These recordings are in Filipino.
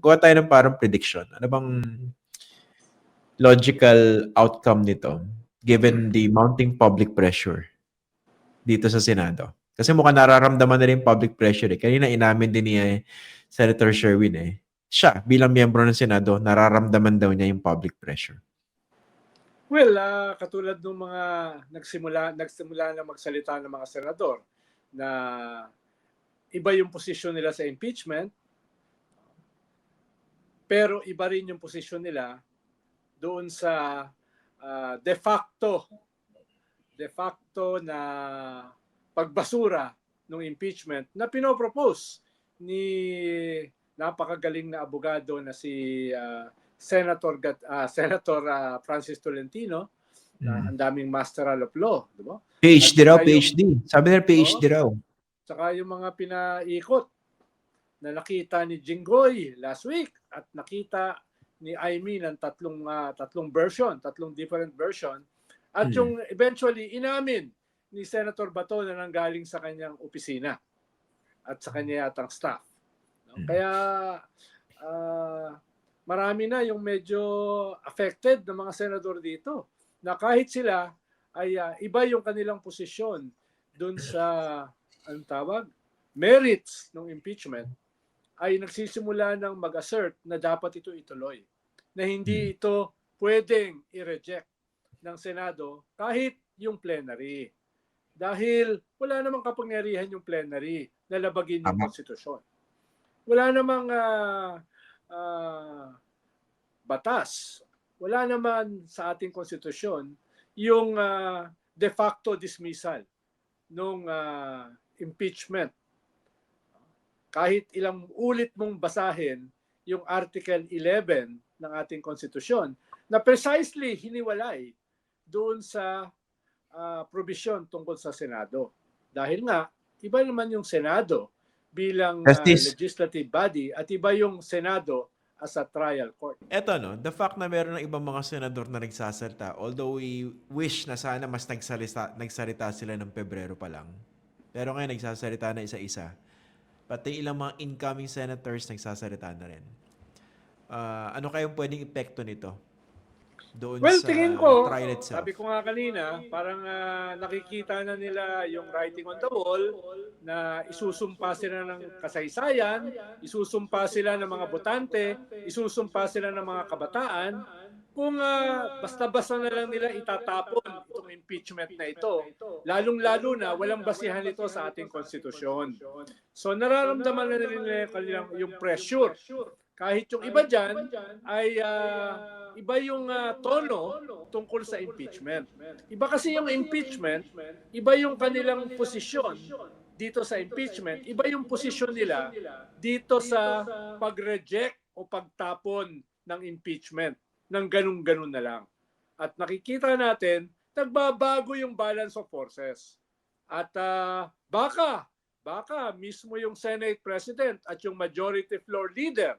gawa tayo ng parang prediction. Ano bang logical outcome nito given the mounting public pressure dito sa Senado? Kasi mukhang nararamdaman na rin yung public pressure eh. Kanina inamin din ni Senator Sherwin eh. Siya, bilang miyembro ng Senado, nararamdaman daw niya yung public pressure. Well, katulad ng mga nagsimula na magsalita ng mga senador na iba yung posisyon nila sa impeachment, pero iba rin yung posisyon nila doon sa de facto na pagbasura ng impeachment na pinopropose ni napakagaling na abogado na si Senator Francis Tolentino, na ang daming Master of Law, di ba? PhD raw, PhD. Sabi nila PhD raw. Saka yung mga pinaikot na nakita ni Jinggoy last week at nakita ni Aimee ng tatlong version, tatlong different version. At yung eventually inamin ni Senator Bato na nanggaling sa kanyang opisina at sa kanya yatang staff. No? Kaya marami na yung medyo affected ng mga senador dito na kahit sila ay iba yung kanilang posisyon dun sa merits ng impeachment, ay nagsisimula ng mag-assert na dapat ito ituloy. Na hindi ito pwedeng i-reject ng Senado kahit yung plenary. Dahil wala namang kapangyarihan yung plenary na labagin yung konstitusyon. Wala namang batas. Wala naman sa ating konstitusyon yung de facto dismissal nung impeachment. Kahit ilang ulit mong basahin yung Article 11 ng ating konstitusyon na precisely hiniwalay doon sa provision tungkol sa Senado. Dahil nga, iba naman yung Senado bilang legislative body at iba yung Senado as a trial court. Eto the fact na meron ng ibang mga senador na nagsasalita, although we wish na sana mas nagsalita sila ng Pebrero pa lang. Pero ngayon nagsasalita na isa-isa. Pati ilang mga incoming senators nagsasalita na rin. Ano kayong pwedeng epekto nito? Doon sa tingin ko, trial itself. sabi ko nga kanina, parang nakikita na nila yung writing on the wall na isusumpa sila ng kasaysayan, isusumpa sila ng mga botante, isusumpa sila ng mga kabataan, kung basta-basta na lang nila itatapon itong impeachment na ito, lalong-lalo na walang basihan ito sa ating konstitusyon. So nararamdaman na nila yung pressure. Kahit yung iba dyan ay iba yung tono tungkol sa impeachment. Iba kasi yung impeachment, iba yung kanilang posisyon dito sa impeachment, iba yung posisyon nila dito sa pag-reject o pagtapon ng impeachment ng ganun-ganun na lang. At nakikita natin, nagbabago yung balance of forces. At baka mismo yung Senate President at yung Majority Floor Leader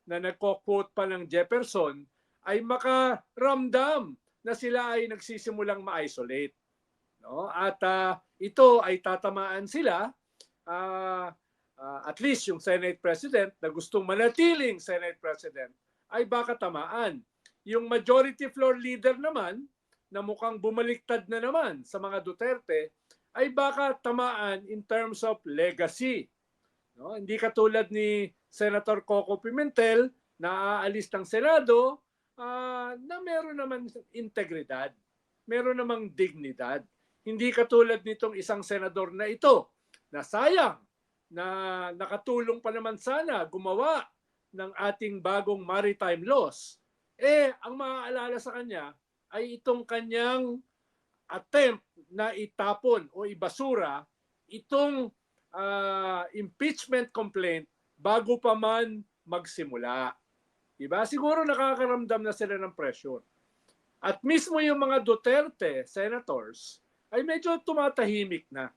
na nagko-quote pa ng Jefferson ay makaramdam na sila ay nagsisimulang ma-isolate. No? At ito ay tatamaan sila, at least yung Senate President na gustong manatiling Senate President ay baka tamaan. Yung Majority Floor Leader naman na mukhang bumaliktad na naman sa mga Duterte ay baka tamaan in terms of legacy. No? Hindi katulad ni Senator Coco Pimentel na aalis ng Senado na meron naman integridad, meron namang dignidad. Hindi katulad nitong isang senador na ito na sayang na nakatulong pa naman sana gumawa ng ating bagong maritime laws. Ang maaalala sa kanya ay itong kanyang attempt na itapon o ibasura itong impeachment complaint bago pa man magsimula. Diba? Siguro nakakaramdam na sila ng pressure. At mismo yung mga Duterte senators ay medyo tumatahimik na.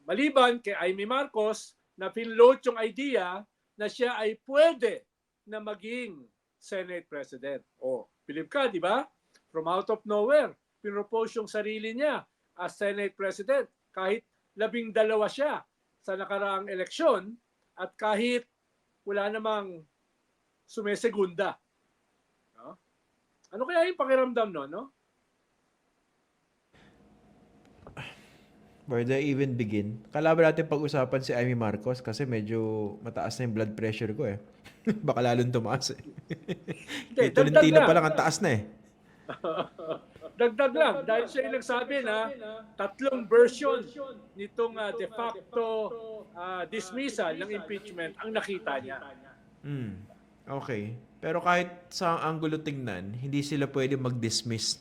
Maliban kay Aimee Marcos na pinload yung idea na siya ay pwede na maging Senate President. Believe ka, di ba? From out of nowhere, pinropose yung sarili niya as Senate President kahit 12 siya sa nakaraang eleksyon, at kahit wala namang sumesegunda. No? Ano kaya yung pakiramdam no? Where do I even begin? Kalaban natin pag-usapan si Amy Marcos kasi medyo mataas na yung blood pressure ko eh. Baka lalong tumaas eh. Hindi, Kay dagdag Tolentino lang. pa lang ang taas na eh. Dagdag lang, dahil siya yung nagsabi na tatlong version nitong de facto dismissal ng impeachment ang nakita niya. Okay. Pero kahit sa anggulo tingnan, hindi sila pwede mag-dismiss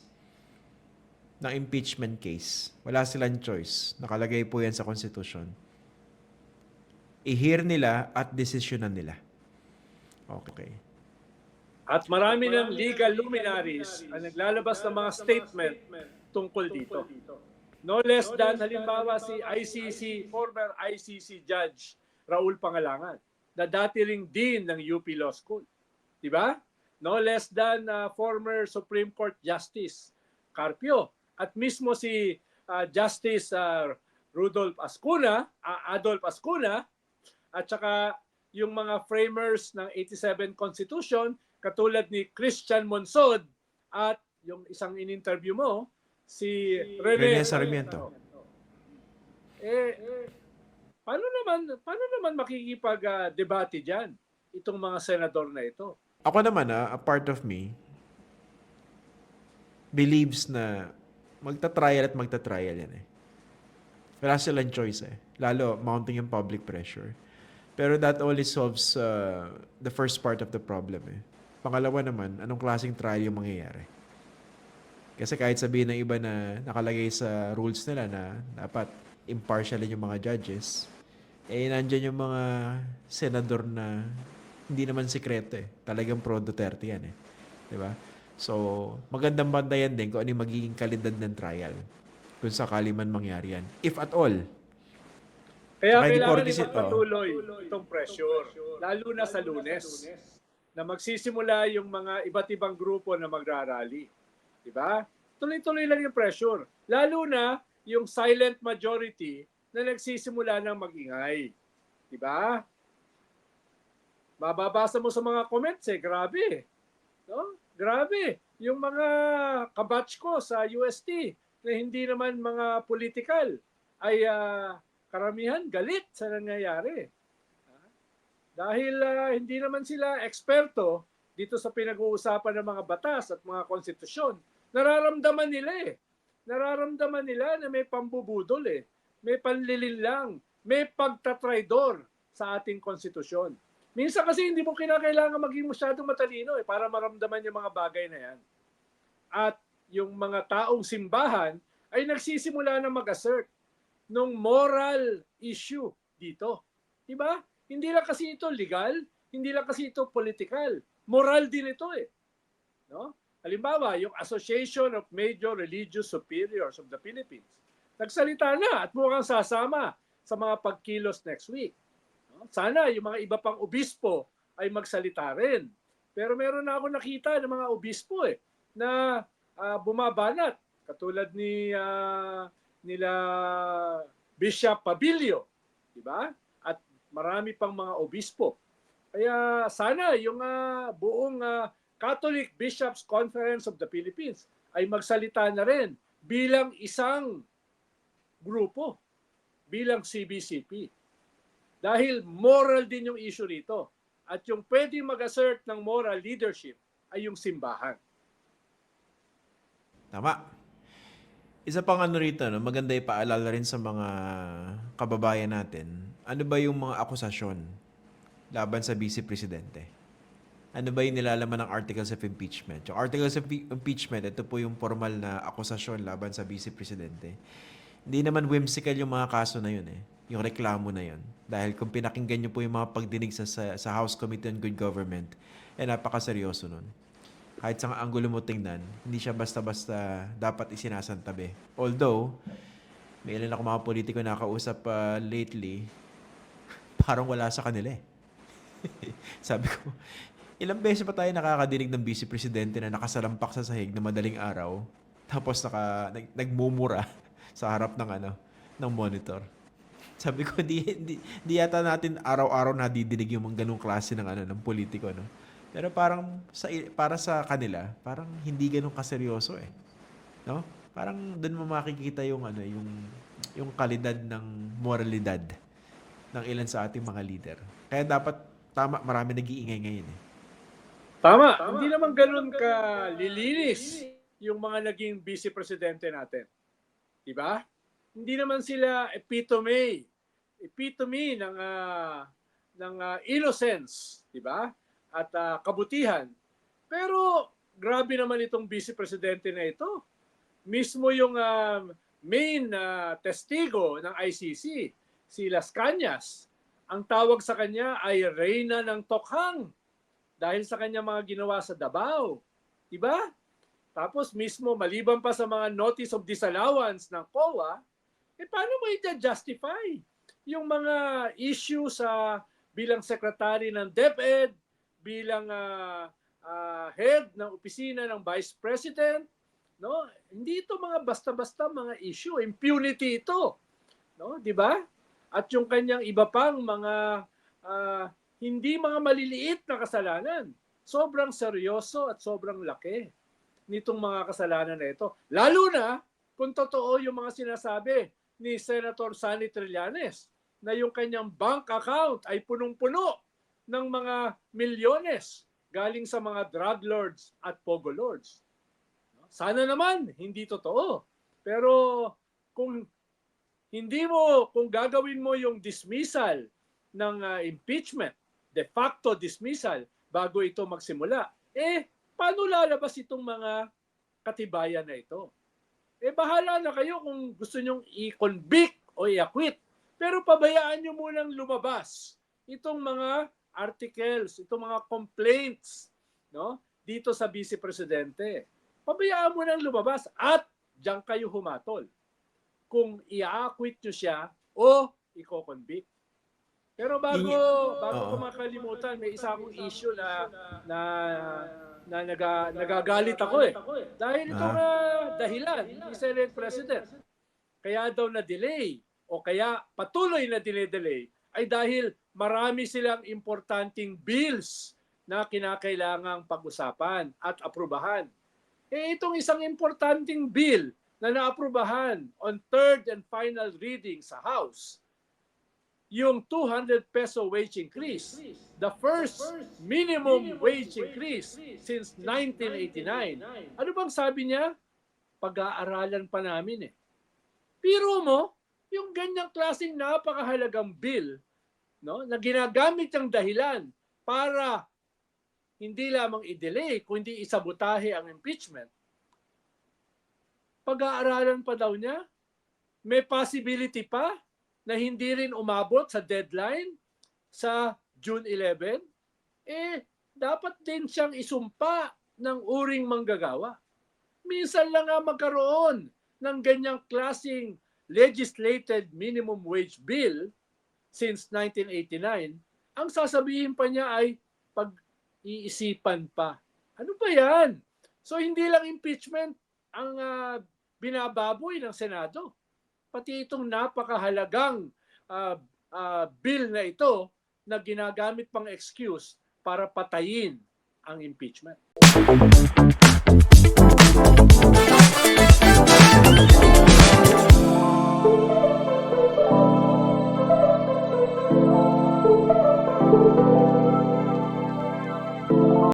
ng impeachment case. Wala silang choice. Nakalagay po yan sa Constitution. I-hear nila at desisyonan nila. Okay. At marami ng legal luminaries ang naglalabas ng mga statement tungkol dito. No less than halimbawa si former ICC Judge Raul Pangalangan, na dati ring Dean ng UP Law School. Diba? No less than former Supreme Court Justice Carpio, at mismo si Justice Adolf Ascuna, at saka yung mga framers ng 87 Constitution, katulad ni Christian Monsod, at yung isang in-interview mo, si Rene Sarmiento. Paano naman makikipag-debate diyan itong mga senador na ito? Ako naman, a part of me believes na magta-trial yan eh. Wala silang choice eh. Lalo, mounting yung public pressure. Pero that only solves the first part of the problem eh. Pangalawa naman, anong klaseng trial yung mangyayari? Kasi kahit sabihin ng iba na nakalagay sa rules nila na dapat impartial yung mga judges, eh nandyan yung mga senador na hindi naman sikreto eh. Talagang pro Duterte yan eh. Diba? So, magandang bandayan din kung ano yung magiging kalidad ng trial kung sakali man mangyari yan. If at all. Kaya Saka hindi kailangan porke ipagpatuloy itong pressure, lalo na sa Lunes, na magsisimula yung mga iba't ibang grupo na magrarally. Diba? Tuloy-tuloy lang yung pressure. Lalo na yung silent majority na nagsisimula ng magingay. Diba? Mababasa mo sa mga comments grabe. No? Grabe. Yung mga kabatch ko sa UST na hindi naman mga political ay karamihan galit sa nangyayari. Dahil hindi naman sila eksperto dito sa pinag-uusapan ng mga batas at mga konstitusyon. Nararamdaman nila na may pambubudol may panlilinlang, may pagtatraidor sa ating konstitusyon. Minsan kasi hindi mo kinakailangan maging masyadong matalino para maramdaman yung mga bagay na yan. At yung mga taong simbahan ay nagsisimula na mag-assert ng moral issue dito. Diba? Hindi lang kasi ito legal, hindi lang kasi ito political. Moral din ito No? Halimbawa, yung Association of Major Religious Superiors of the Philippines, nagsalita na at mukhang sasama sa mga pagkilos next week. Sana yung mga iba pang obispo ay magsalita rin. Pero meron na ako nakita ng mga obispo na bumabanat. Katulad nila Bishop Pabilio. Diba? At marami pang mga obispo. Kaya sana yung buong Catholic Bishops Conference of the Philippines ay magsalita na rin bilang isang grupo, bilang CBCP. Dahil moral din yung issue rito. At yung pwedeng mag-assert ng moral leadership ay yung simbahan. Tama. Isa pang rito, maganda ipaalala rin sa mga kababayan natin, ano ba yung mga akusasyon laban sa Vice Presidente? Ano ba yung nilalaman ng Articles of Impeachment? Yung Articles of Impeachment, ito po yung formal na akusasyon laban sa Vice Presidente. Hindi naman whimsical yung mga kaso na yun yung reklamo na yun. Dahil kung pinakinggan nyo po yung mga pagdinig sa House Committee on Good Government, napakaseryoso nun. Kahit sa anggulo mo tingnan, hindi siya basta-basta dapat isinasantabi. Although, may ilan ako mga politiko na nakausap lately, parang wala sa kanila Sabi ko, ilang beses pa tayo nakakadinig ng Vice Presidente na nakasalampak sa sahig na madaling araw, tapos nagmumura sa harap ng monitor. Sabi ko, di yata natin araw-araw nadidinig yung mga ganung klase ng ng politiko, no? Pero parang para sa kanila, parang hindi ganun kaseryoso eh, no? Parang doon mo makikita yung yung kalidad ng moralidad ng ilan sa ating mga leader. Kaya dapat tama, marami nag-iingay ngayon eh. Tama. Hindi naman ganun ka lilinis yung mga naging vice presidente natin. Diba? Hindi naman sila epitome ng innocence, diba? At kabutihan. Pero grabe naman itong vice presidente na ito. Mismo yung main testigo ng ICC, si Las Cañas, ang tawag sa kanya ay Reyna ng Tokhang dahil sa kanya mga ginawa sa Davao. Diba? Tapos mismo, maliban pa sa mga notice of disallowance ng COA, paano mo i-justify yung mga issue sa bilang secretary ng DepEd, bilang head ng opisina ng Vice President, no? Hindi ito mga basta-basta mga issue, impunity ito, no? 'Di ba? At yung kanyang iba pang mga hindi mga maliliit na kasalanan. Sobrang seryoso at sobrang laki nitong mga kasalanan na ito. Lalo na kung totoo yung mga sinasabi ni Senator Sonny Trillanes na yung kanyang bank account ay punong-puno ng mga milyones galing sa mga drug lords at pogo lords. Sana naman hindi totoo. Pero kung gagawin mo yung dismissal ng impeachment, de facto dismissal bago ito magsimula, paano lalabas itong mga katibayan na ito? Bahala na kayo kung gusto nyong i-convict o i-acquit. Pero pabayaan nyo munang lumabas itong mga articles, itong mga complaints, no, dito sa Vice Presidente. Pabayaan mo nang lumabas at diyan kayo humatol kung i-acquit nyo siya o i-convict. Pero bago ko makalimutan, may isa akong issue na nagagalit ako eh. Dahil itong dahilan ni Senate President, kaya daw na-delay o kaya patuloy na delay ay dahil marami silang importanteng bills na kinakailangang pag-usapan at aprubahan. Itong isang importanteng bill na naaprubahan on third and final reading sa House, yung 200 peso wage increase, the first minimum wage increase since 1989. Ano bang sabi niya? Pag-aaralan pa namin eh. Pero mo, yung ganyang klaseng napakahalagang bill, no, na ginagamit ang dahilan para hindi lamang i-delay, kundi isabotahe ang impeachment, pag-aaralan pa daw niya, may possibility pa na hindi rin umabot sa deadline sa June 11, dapat din siyang isumpa ng uring manggagawa. Minsan lang nga magkaroon ng ganyang klaseng legislated minimum wage bill since 1989. Ang sasabihin pa niya ay pag-iisipan pa. Ano ba yan? So hindi lang impeachment ang binababoy ng Senado. Pati itong napakahalagang bill na ito na ginagamit pang excuse para patayin ang impeachment.